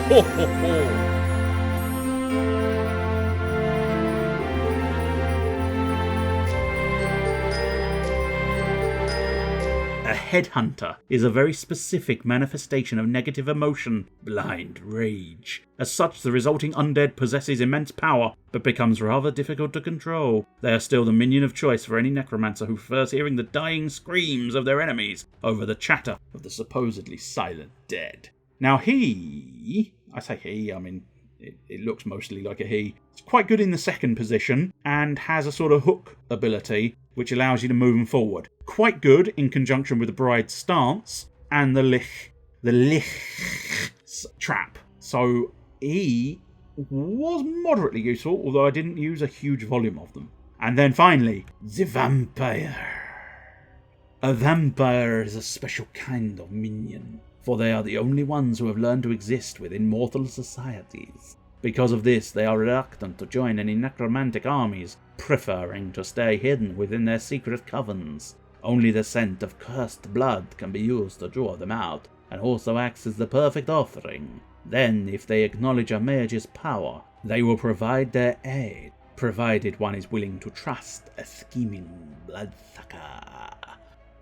Ho ho ho! A headhunter is a very specific manifestation of negative emotion, blind rage. As such, the resulting undead possesses immense power, but becomes rather difficult to control. They are still the minion of choice for any necromancer who prefers hearing the dying screams of their enemies over the chatter of the supposedly silent dead. Now I say he, I mean, it looks mostly like a he. It's quite good in the second position, and has a sort of hook ability, which allows you to move him forward. Quite good in conjunction with the bride's stance and the lich trap. So he was moderately useful, although I didn't use a huge volume of them. And then finally, the vampire. A vampire is a special kind of minion, for they are the only ones who have learned to exist within mortal societies. Because of this, they are reluctant to join any necromantic armies, preferring to stay hidden within their secret covens. Only the scent of cursed blood can be used to draw them out, and also acts as the perfect offering. Then, if they acknowledge a mage's power, they will provide their aid, provided one is willing to trust a scheming bloodsucker.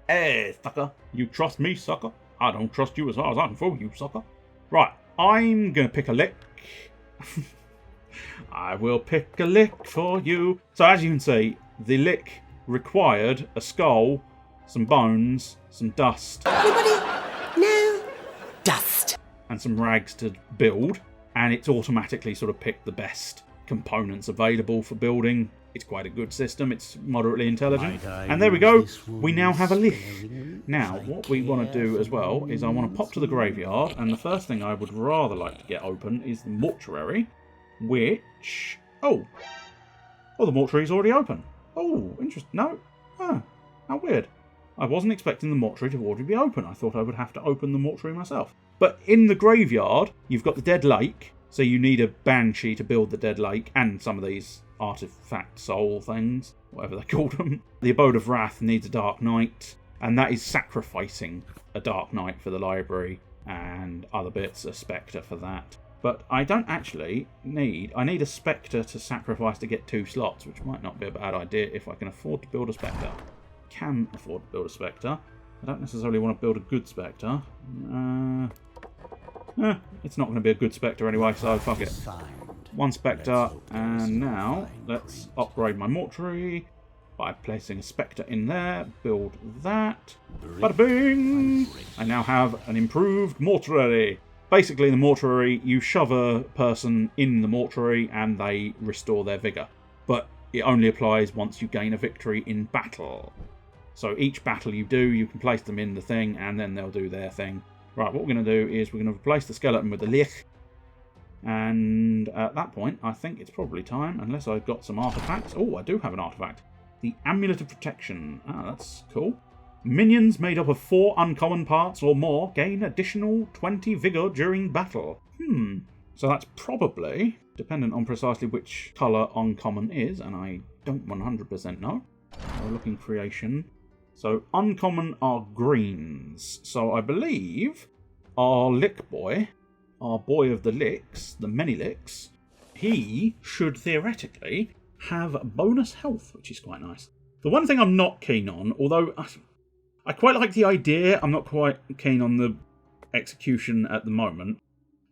Hey, sucker, you trust me, sucker? I don't trust you as far as I can throw you, sucker. Right, I'm gonna pick a lick. I will pick a lick for you. So as you can see, the lick required a skull, some bones, some dust. Anybody? No. Dust. And some rags to build. And it's automatically sort of picked the best components available for building. It's quite a good system. It's moderately intelligent. And there we go. We now have a lick. Now, what we want to do as well is I want to pop to the graveyard. And the first thing I would rather like to get open is the mortuary. Which... Oh, the mortuary's already open. Oh, interesting. No. How weird. I wasn't expecting the mortuary to already be open. I thought I would have to open the mortuary myself. But in the graveyard, you've got the dead lake. So you need a banshee to build the dead lake and some of these artifact soul things, whatever they called them. The Abode of Wrath needs a Dark Knight, and that is sacrificing a Dark Knight for the library and other bits, a Spectre for that. But I don't actually need... I need a Spectre to sacrifice to get 2 slots, which might not be a bad idea if I can afford to build a Spectre. Can afford to build a Spectre. I don't necessarily want to build a good Spectre. It's not going to be a good Spectre anyway, so fuck it. 1 Spectre, and now let's upgrade my mortuary by placing a Spectre in there. Build that. Bada bing! I now have an improved mortuary. Basically, in the mortuary, you shove a person in the mortuary and they restore their vigour. But it only applies once you gain a victory in battle. So each battle you do, you can place them in the thing and then they'll do their thing. Right, what we're going to do is we're going to replace the skeleton with the lich. And at that point, I think it's probably time, unless I've got some artifacts. Oh, I do have an artifact. The Amulet of Protection. Ah, that's cool. Minions made up of 4 uncommon parts or more gain additional 20 vigour during battle. So that's probably dependent on precisely which colour uncommon is, and I don't 100% know. We're looking creation. So uncommon are greens. So I believe our lick boy, our boy of the licks, the many licks, he should theoretically have bonus health, which is quite nice. The one thing I'm not keen on, although I quite like the idea, I'm not quite keen on the execution at the moment,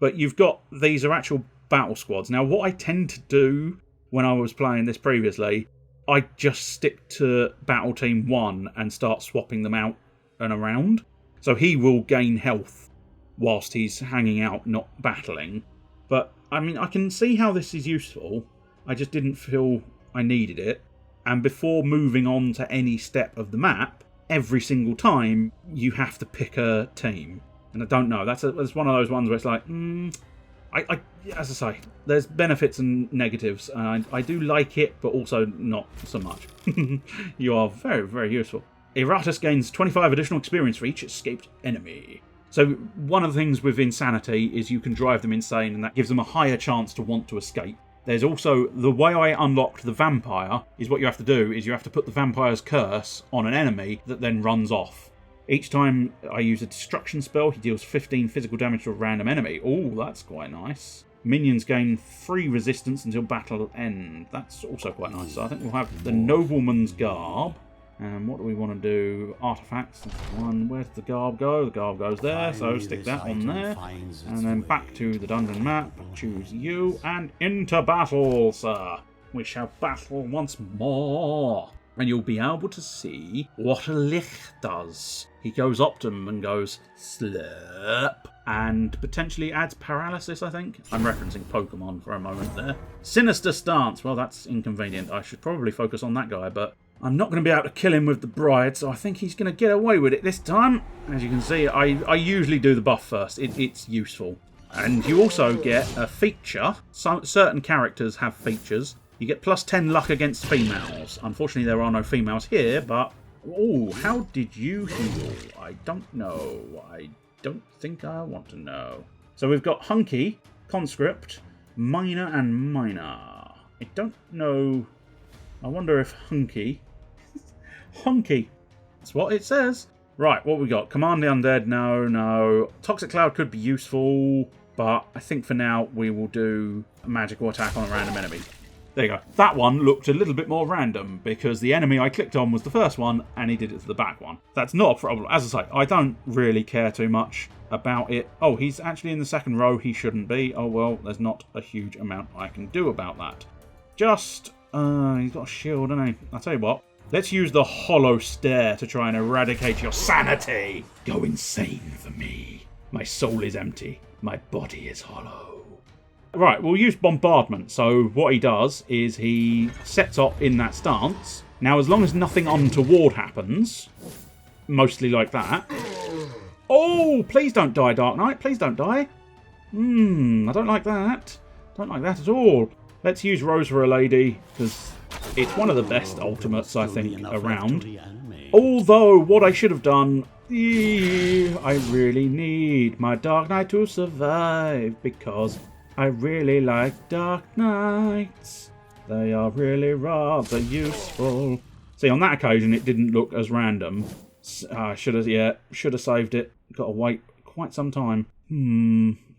but you've got, these are actual battle squads. Now, what I tend to do when I was playing this previously, I just stick to Battle Team 1 and start swapping them out and around. So he will gain health whilst he's hanging out, not battling. But, I mean, I can see how this is useful. I just didn't feel I needed it. And before moving on to any step of the map, every single time you have to pick a team. And I don't know, that's one of those ones where it's like, as I say, there's benefits and negatives. I do like it, but also not so much. You are very, very useful. Eratus gains 25 additional experience for each escaped enemy. So one of the things with Insanity is you can drive them insane, and that gives them a higher chance to want to escape. There's also, the way I unlocked the vampire is what you have to do is you have to put the vampire's curse on an enemy that then runs off. Each time I use a destruction spell, he deals 15 physical damage to a random enemy. Oh, that's quite nice. Minions gain 3 resistance until battle end. That's also quite nice. So I think we'll have the Nobleman's Garb. And what do we want to do? Artifacts. That's one. Where does the garb go? The garb goes there, so stick that on there. And then back to the dungeon map. Choose you, and into battle, sir. We shall battle once more. And you'll be able to see what a Lich does. He goes up to him and goes, slurp. And potentially adds paralysis, I think. I'm referencing Pokemon for a moment there. Sinister Stance. Well, that's inconvenient. I should probably focus on that guy, but I'm not going to be able to kill him with the Bride, so I think he's going to get away with it this time. As you can see, I usually do the buff first. It's useful. And you also get a feature. Certain characters have features. You get plus 10 luck against females. Unfortunately, there are no females here, but... Oh, how did you heal? I don't know. I don't think I want to know. So we've got Hunky, Conscript, Miner, and Miner. I don't know... I wonder if Hunky... Hunky! That's what it says. Right, what we got? Command the Undead. No. Toxic Cloud could be useful, but I think for now we will do a magical attack on a random enemy. There you go. That one looked a little bit more random because the enemy I clicked on was the first one and he did it to the back one. That's not a problem. As I say, I don't really care too much about it. Oh, he's actually in the second row. He shouldn't be. Oh, well, there's not a huge amount I can do about that. Just, he's got a shield, hasn't he? I'll tell you what. Let's use the Hollow Stare to try and eradicate your sanity. Go insane for me. My soul is empty. My body is hollow. Right, we'll use Bombardment. So what he does is he sets up in that stance. Now, as long as nothing untoward happens, mostly like that. Oh, please don't die, Dark Knight. Please don't die. I don't like that. Don't like that at all. Let's use Rose for a Lady, because it's one of the best ultimates, I think, around. Although, what I should have done... I really need my Dark Knight to survive, because... I really like Dark Knights. They are really rather useful. See, on that occasion, it didn't look as random. Should have saved it. Got to wait quite some time.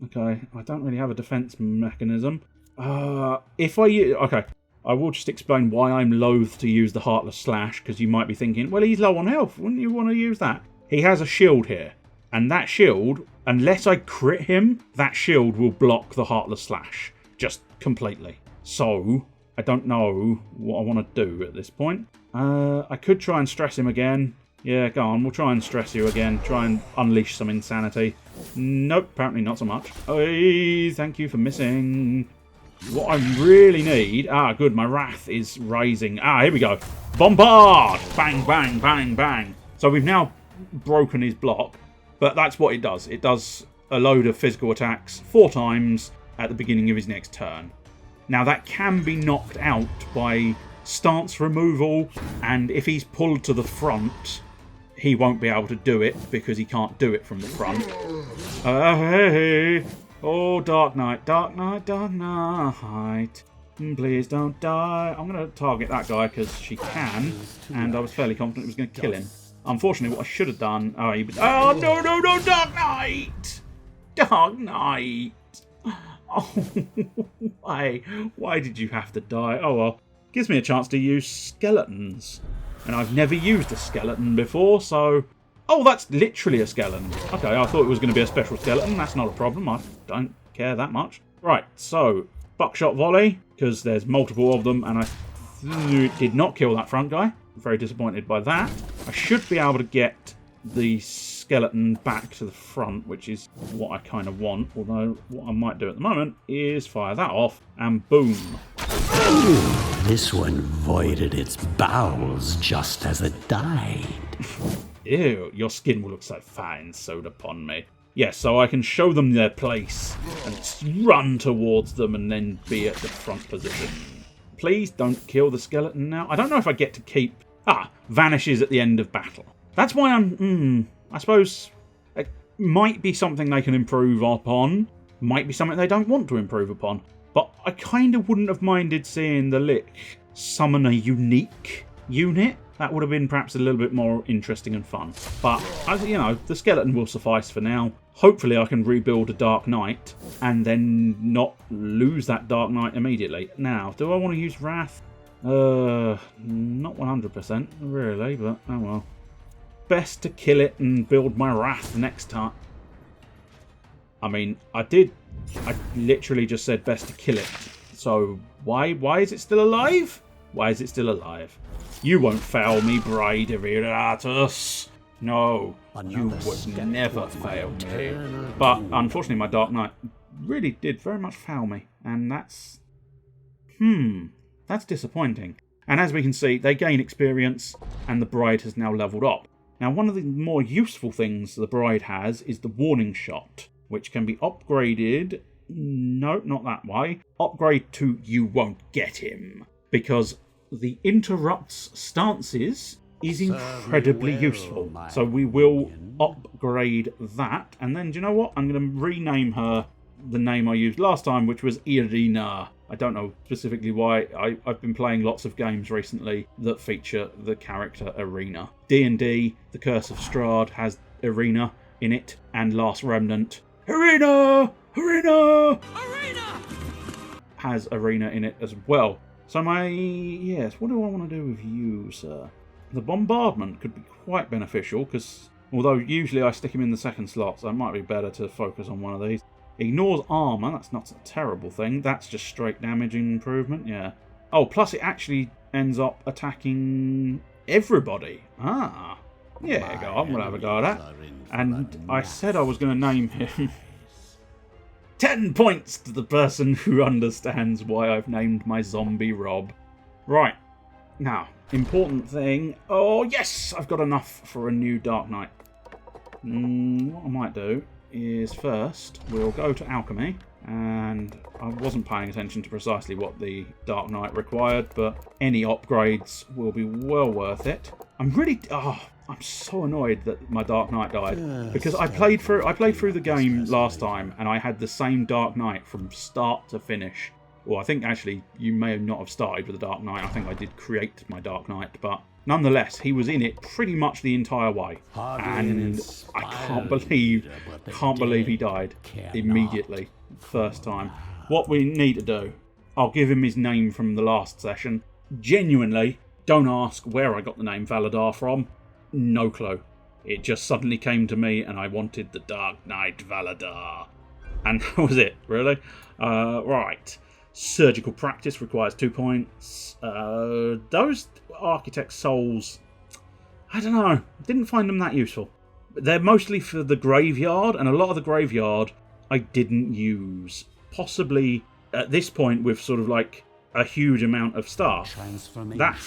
Okay, I don't really have a defense mechanism. Okay, I will just explain why I'm loath to use the Heartless Slash, because you might be thinking, well, he's low on health. Wouldn't you want to use that? He has a shield here. And that shield, unless I crit him, that shield will block the Heartless Slash. Just completely. So, I don't know what I want to do at this point. I could try and stress him again. Yeah, go on, we'll try and stress you again. Try and unleash some insanity. Nope, apparently not so much. Hey, thank you for missing. What I really need... good, my wrath is rising. Here we go. Bombard! Bang, bang, bang, bang. So we've now broken his block. But that's what it does. It does a load of physical attacks 4 times at the beginning of his next turn. Now that can be knocked out by stance removal, and if he's pulled to the front, he won't be able to do it because he can't do it from the front. Hey. Oh, Dark Knight, Dark Knight, Dark Knight. Please don't die. I'm going to target that guy because she can, and I was fairly confident it was going to kill him. Unfortunately, what I should have done... Oh, no, Dark Knight! Dark Knight! Oh, why did you have to die? Oh, well. Gives me a chance to use skeletons. And I've never used a skeleton before, so... Oh, that's literally a skeleton. Okay, I thought it was going to be a special skeleton. That's not a problem. I don't care that much. Right, so... Buckshot volley, because there's multiple of them, and I did not kill that front guy. I'm very disappointed by that. I should be able to get the skeleton back to the front, which is what I kind of want. Although, what I might do at the moment is fire that off, and boom. This one voided its bowels just as it died. Ew, your skin will look so fine sewed upon me. Yes, so I can show them their place and run towards them and then be at the front position. Please don't kill the skeleton now. I don't know if I get to keep... vanishes at the end of battle. That's why I suppose it might be something they can improve upon. Might be something they don't want to improve upon. But I kind of wouldn't have minded seeing the Lich summon a unique unit. That would have been perhaps a little bit more interesting and fun. But, you know, the skeleton will suffice for now. Hopefully I can rebuild a Dark Knight and then not lose that Dark Knight immediately. Now, do I want to use Wrath? Not 100%, really, but oh well. Best to kill it and build my Wrath next time. I mean, I literally just said best to kill it. So, why is it still alive? Why is it still alive? You won't fail me, Bride Iratus. No, you would never fail me. But unfortunately, my Dark Knight really did very much fail me, and that's disappointing. And as we can see, they gain experience, and the Bride has now leveled up. Now, one of the more useful things the Bride has is the Warning Shot, which can be upgraded. No, not that way. Upgrade to You Won't Get Him, because the interrupts stances is incredibly useful. So we will upgrade that. And then, do you know what? I'm going to rename her the name I used last time, which was Irina. I don't know specifically why. I've been playing lots of games recently that feature the character Irina. D&D, The Curse of Strahd, has Irina in it, and Last Remnant. Irina! Has Irina in it as well. So yes, what do I want to do with you, sir? The bombardment could be quite beneficial, because although usually I stick him in the second slot, so it might be better to focus on one of these. Ignores armour, that's not a terrible thing. That's just straight damage improvement, yeah. Oh, plus it actually ends up attacking everybody. Ah. Yeah, I'm going to have a go at that. And I said I was going to name him 10 points to the person who understands why I've named my zombie Rob. Right. Now, important thing. Oh, yes! I've got enough for a new Dark Knight. What I might do is first, we'll go to Alchemy. And I wasn't paying attention to precisely what the Dark Knight required, but any upgrades will be well worth it. I'm so annoyed that my Dark Knight died, because I played through the game last time and I had the same Dark Knight from start to finish. Well, I think actually you may not have started with the Dark Knight. I think I did create my Dark Knight, but nonetheless, he was in it pretty much the entire way, and I can't believe he died immediately first time. What we need to do, I'll give him his name from the last session. Genuinely, don't ask where I got the name Valadar from. No clue. It just suddenly came to me and I wanted the Dark Knight Valadar. And that was it, really. Right. Surgical Practice requires 2 points. Those Architect Souls, I don't know. Didn't find them that useful. They're mostly for the graveyard, and a lot of the graveyard I didn't use. Possibly at this point with sort of like a huge amount of stuff.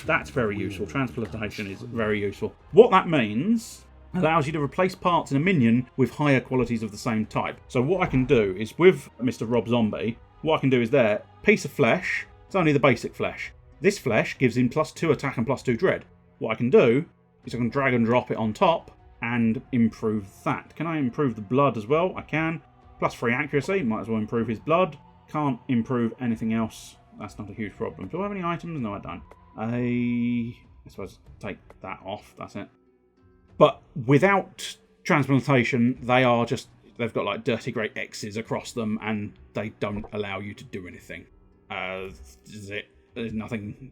That's very useful. Transplantation is very useful. What that means allows you to replace parts in a minion with higher qualities of the same type. So what I can do is with Mr. Rob Zombie, what I can do is piece of flesh. It's only the basic flesh. This flesh gives him +2 attack and +2 dread. What I can do is I can drag and drop it on top and improve that. Can I improve the blood as well? I can. +3 accuracy, might as well improve his blood. Can't improve anything else. That's not a huge problem. Do I have any items? No, I don't. I suppose take that off. That's it. But without transplantation, they've got like dirty great X's across them, and they don't allow you to do anything. Is it? There's nothing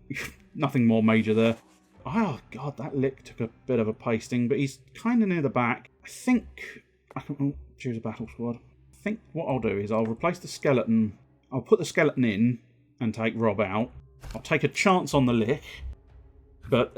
more major there. Oh god, that lick took a bit of a pasting, but he's kind of near the back. I think I can choose a battle squad. I think what I'll do is I'll replace the skeleton. I'll put the skeleton in and take Rob out. I'll take a chance on the lick, but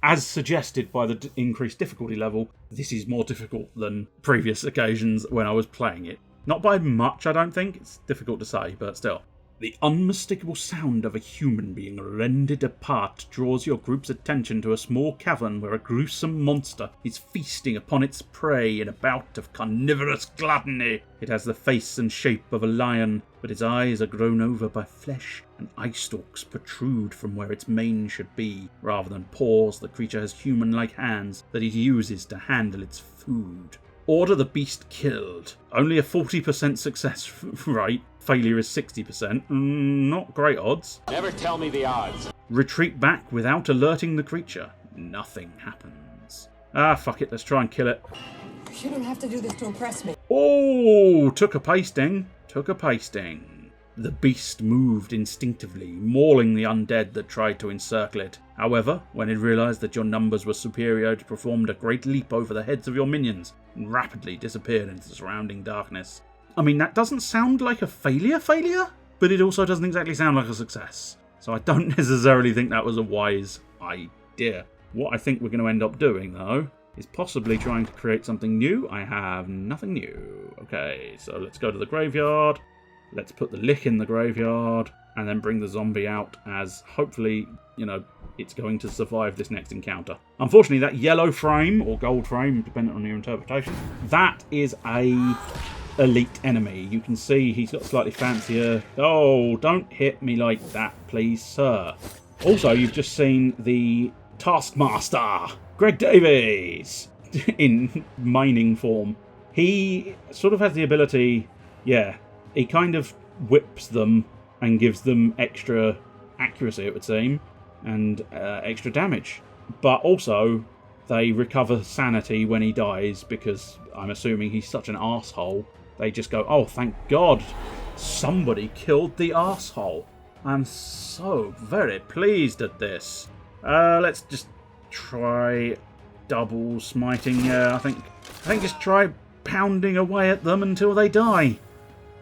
as suggested by the increased difficulty level, this is more difficult than previous occasions when I was playing it. Not by much, I don't think. It's difficult to say, but still. The unmistakable sound of a human being rended apart draws your group's attention to a small cavern where a gruesome monster is feasting upon its prey in a bout of carnivorous gluttony. It has the face and shape of a lion, but its eyes are grown over by flesh, and eye stalks protrude from where its mane should be. Rather than paws, the creature has human-like hands that it uses to handle its food. Order the beast killed. Only a 40% success rate. Failure is 60%. Not great odds. Never tell me the odds. Retreat back without alerting the creature. Nothing happens. Ah, fuck it. Let's try and kill it. You don't have to do this to impress me. Oh, took a pasting. Took a pasting. The beast moved instinctively, mauling the undead that tried to encircle it. However, when it realised that your numbers were superior, it performed a great leap over the heads of your minions and rapidly disappeared into the surrounding darkness. I mean, that doesn't sound like a failure, but it also doesn't exactly sound like a success. So I don't necessarily think that was a wise idea. What I think we're going to end up doing, though, is possibly trying to create something new. I have nothing new. Okay, so let's go to the graveyard. Let's put the lick in the graveyard and then bring the zombie out as hopefully, you know, it's going to survive this next encounter. Unfortunately, that yellow frame, or gold frame, depending on your interpretation, that is a elite enemy. You can see he's got slightly fancier... Oh, don't hit me like that, please, sir. Also, you've just seen the Taskmaster, Greg Davies, in mining form. He sort of has the ability... Yeah, he kind of whips them and gives them extra accuracy, it would seem, and extra damage. But also, they recover sanity when he dies, because I'm assuming he's such an arsehole. They just go, oh, thank God, somebody killed the arsehole. I'm so very pleased at this. Let's just try double smiting. I think just try pounding away at them until they die.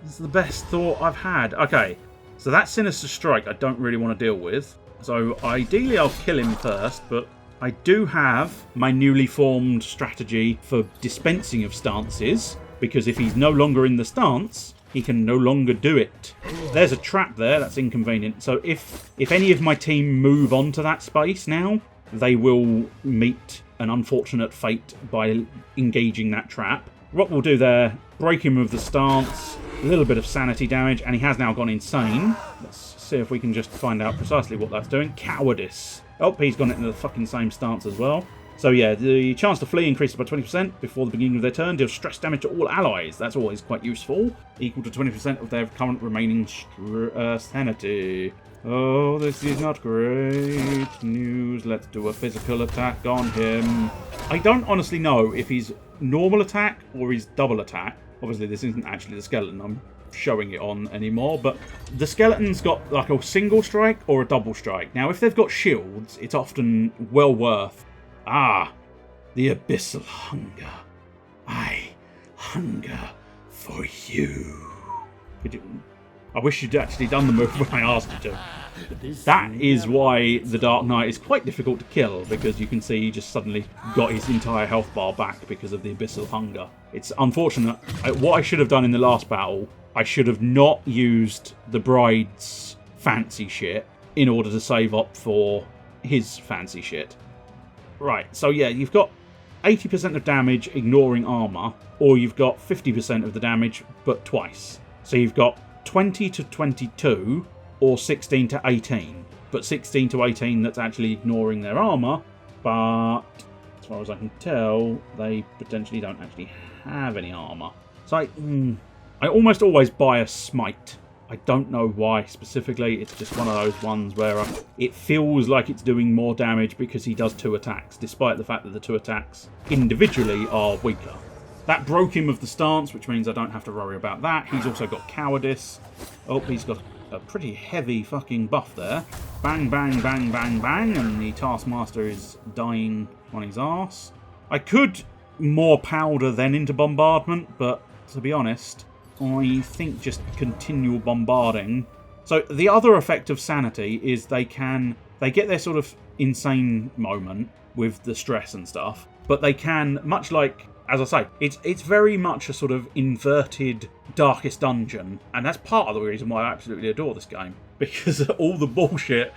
This is the best thought I've had. Okay, so that Sinister Strike I don't really want to deal with. So ideally I'll kill him first, but I do have my newly formed strategy for dispensing of stances, because if he's no longer in the stance, he can no longer do it. There's a trap there, that's inconvenient. So if any of my team move onto that space now, they will meet an unfortunate fate by engaging that trap. What we'll do there, break him with the stance, a little bit of sanity damage, and he has now gone insane. Let's see if we can just find out precisely what that's doing. Cowardice. Oh, he's gone into the fucking same stance as well. So yeah, the chance to flee increases by 20% before the beginning of their turn. Deals stress damage to all allies. That's always quite useful. Equal to 20% of their current remaining sanity. Oh, this is not great news. Let's do a physical attack on him. I don't honestly know if he's normal attack or he's double attack. Obviously, this isn't actually the skeleton I'm showing it on anymore, but the skeleton's got like a single strike or a double strike. Now, if they've got shields, it's often well worth... Ah, the abyssal hunger. I hunger for you. I wish you'd actually done the move when I asked you to. That is why the Dark Knight is quite difficult to kill, because you can see he just suddenly got his entire health bar back because of the abyssal hunger. It's unfortunate. What I should have done in the last battle, I should have not used the bride's fancy shit in order to save up for his fancy shit. Right, so yeah, you've got 80% of damage ignoring armour, or you've got 50% of the damage but twice. So you've got 20 to 22 or 16 to 18. But 16 to 18 that's actually ignoring their armour, but as far as I can tell, they potentially don't actually have any armour. So I almost always buy a smite. I don't know why specifically, it's just one of those ones where it feels like it's doing more damage because he does 2 attacks, despite the fact that the 2 attacks individually are weaker. That broke him of the stance, which means I don't have to worry about that. He's also got cowardice. Oh, he's got a pretty heavy fucking buff there. Bang, bang, bang, bang, bang, and the Taskmaster is dying on his arse. I could more powder then into bombardment, but to be honest, I think just continual bombarding. So the other effect of sanity is they get their sort of insane moment with the stress and stuff, but they can, much like, as I say, it's very much a sort of inverted Darkest Dungeon, and that's part of the reason why I absolutely adore this game, because all the bullshit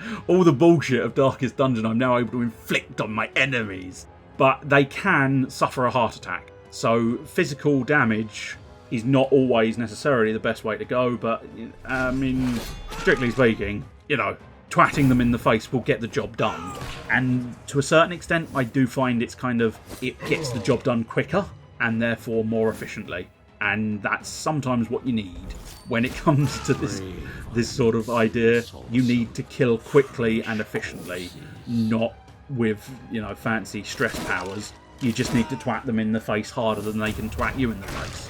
of Darkest Dungeon I'm now able to inflict on my enemies, but they can suffer a heart attack. So physical damage is not always necessarily the best way to go, but I mean, strictly speaking, you know, twatting them in the face will get the job done. And to a certain extent, I do find it gets the job done quicker. and therefore more efficiently. And that's sometimes what you need when it comes to this sort of idea. You need to kill quickly and efficiently, not with, you know, fancy stress powers. You just need to twat them in the face harder than they can twat you in the face.